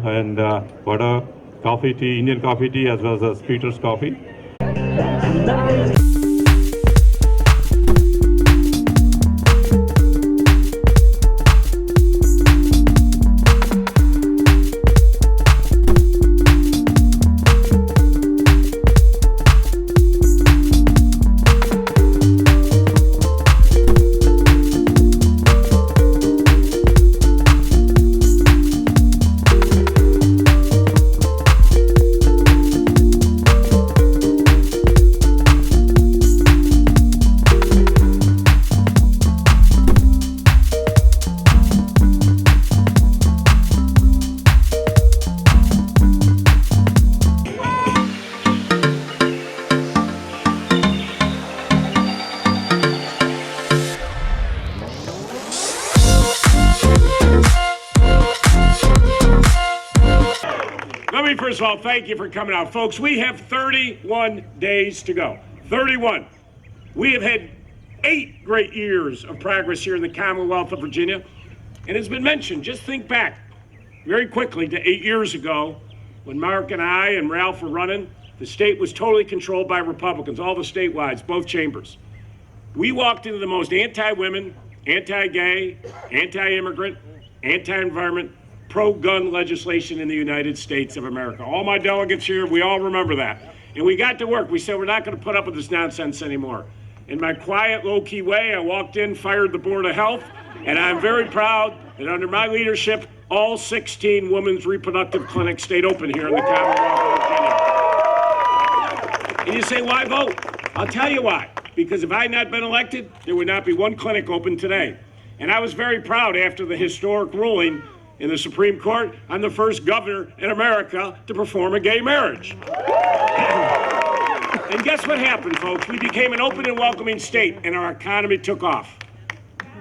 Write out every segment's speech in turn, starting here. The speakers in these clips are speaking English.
and vada, coffee tea, Indian coffee tea, as well as Peter's coffee. First of all, thank you for coming out. Folks, we have 31 days to go. 31. We have had 8 great years of progress here in the Commonwealth of Virginia. And it's been mentioned, just think back very quickly to 8 years ago when Mark and I and Ralph were running. The state was totally controlled by Republicans, all the statewide, both chambers. We walked into the most anti-women, anti-gay, anti-immigrant, anti-environment, pro-gun legislation in the United States of America. All my delegates here, we all remember that. And we got to work. We said, we're not going to put up with this nonsense anymore. In my quiet, low-key way, I walked in, fired the Board of Health, and I'm very proud that under my leadership, all 16 women's reproductive clinics stayed open here in the Commonwealth of Virginia. And you say, why vote? I'll tell you why. Because if I had not been elected, there would not be one clinic open today. And I was very proud after the historic ruling in the Supreme Court, I'm the first governor in America to perform a gay marriage. And guess what happened, folks? We became an open and welcoming state, and our economy took off.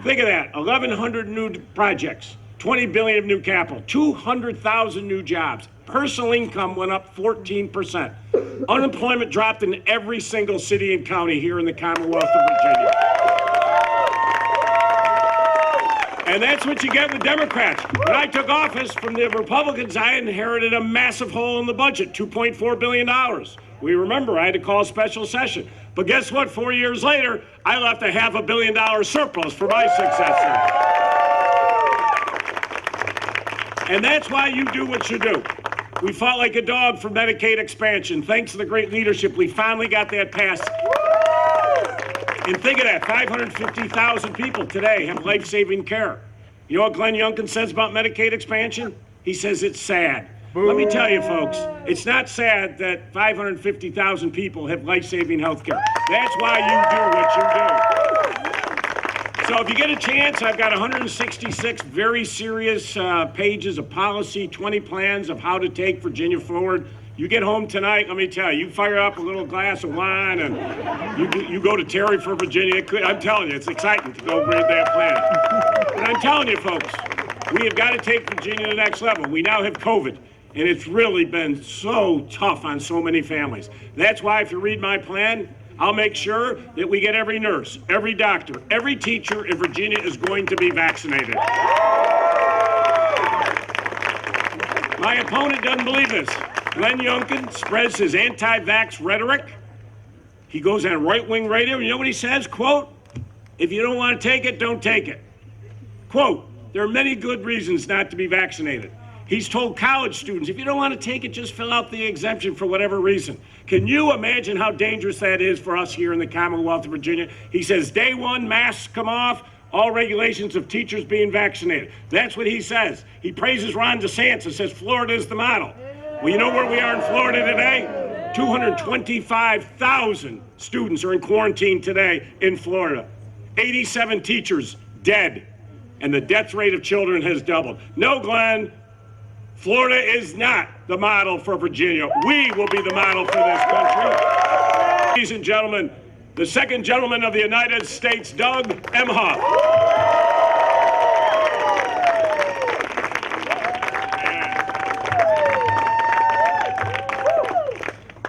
Think of that, 1,100 new projects, 20 billion of new capital, 200,000 new jobs. Personal income went up 14%. Unemployment dropped in every single city and county here in the Commonwealth of Virginia. And that's what you get with Democrats. When I took office from the Republicans, I inherited a massive hole in the budget, $2.4 billion. We remember I had to call a special session. But guess what? 4 years later, I left a $500 million surplus for my successor. And that's why you do what you do. We fought like a dog for Medicaid expansion. Thanks to the great leadership, we finally got that passed. And think of that, 550,000 people today have life-saving care. You know what Glenn Youngkin says about Medicaid expansion? He says it's sad. Let me tell you, folks, it's not sad that 550,000 people have life-saving health care. That's why you do what you do. So if you get a chance, I've got 166 very serious pages of policy, 20 plans of how to take Virginia forward. You get home tonight, let me tell you, you fire up a little glass of wine and you go to Terry for Virginia. I'm telling you, it's exciting to go read that plan. And I'm telling you, folks, we have got to take Virginia to the next level. We now have COVID, and it's really been so tough on so many families. That's why if you read my plan, I'll make sure that we get every nurse, every doctor, every teacher in Virginia is going to be vaccinated. My opponent doesn't believe this. Glenn Youngkin spreads his anti-vax rhetoric. He goes on right-wing radio. You know what he says? Quote, if you don't want to take it, don't take it. Quote, there are many good reasons not to be vaccinated. He's told college students, if you don't want to take it, just fill out the exemption for whatever reason. Can you imagine how dangerous that is for us here in the Commonwealth of Virginia? He says, day one, masks come off, all regulations of teachers being vaccinated. That's what he says. He praises Ron DeSantis, says Florida is the model. Well, you know where we are in Florida today? 225,000 students are in quarantine today in Florida. 87 teachers dead, and the death rate of children has doubled. No, Glenn, Florida is not the model for Virginia. We will be the model for this country. Ladies and gentlemen, the second gentleman of the United States, Doug Emhoff.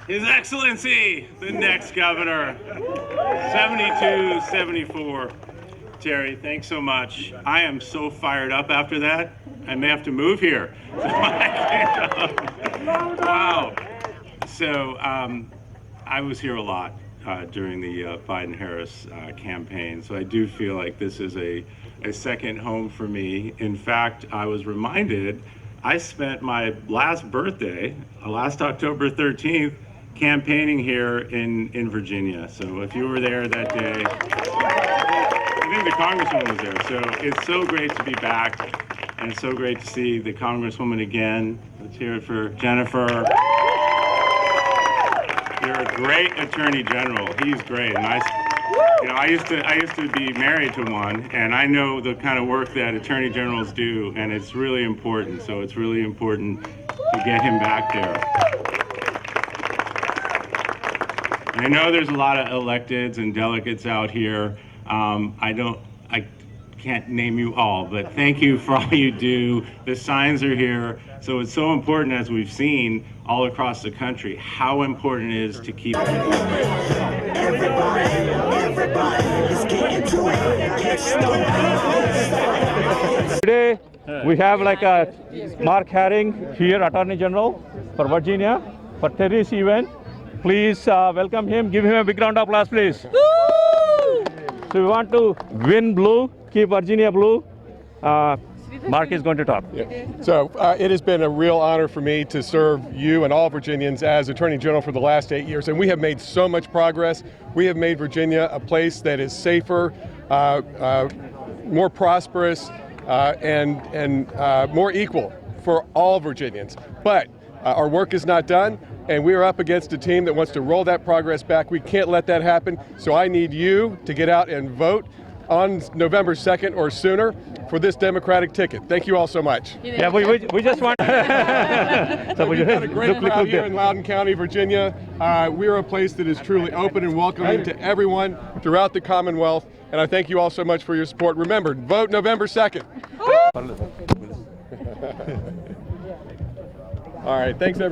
His Excellency, the next governor, 72-74. Terry, thanks so much. I am so fired up after that. I may have to move here. So I So I was here a lot during the Biden-Harris campaign, so I do feel like this is a second home for me. In fact, I was reminded I spent my last birthday, last October 13th, campaigning here in Virginia. So if you were there that day, I think the Congresswoman was there. So it's so great to be back, and it's so great to see the Congresswoman again. Let's hear it for Jennifer. You're a great Attorney General. He's great. And I used to be married to one, and I know the kind of work that Attorney Generals do, and it's really important. So it's really important to get him back there. I know there's a lot of electeds and delegates out here. I can't name you all, but thank you for all you do. The signs are here. So it's so important, as we've seen all across the country, how important it is to keep. Today we have like a Mark Herring here, Attorney General for Virginia, for Terry's event. Please welcome him. Give him a big round of applause, please. So we want to win blue, keep Virginia blue. Mark is going to talk. Yeah. So it has been a real honor for me to serve you and all Virginians as Attorney General for the last 8 years, and we have made so much progress. We have made Virginia a place that is safer, more prosperous, and more equal for all Virginians. But our work is not done, and we are up against a team that wants to roll that progress back. We can't let that happen, so I need you to get out and vote on November 2nd or sooner for this Democratic ticket. Thank you all so much. Yeah, we just want. So We've got a great crowd here in Loudoun County, Virginia. We're a place that is truly open and welcoming to everyone throughout the Commonwealth, and I thank you all so much for your support. Remember, vote November 2nd. All right, thanks everyone.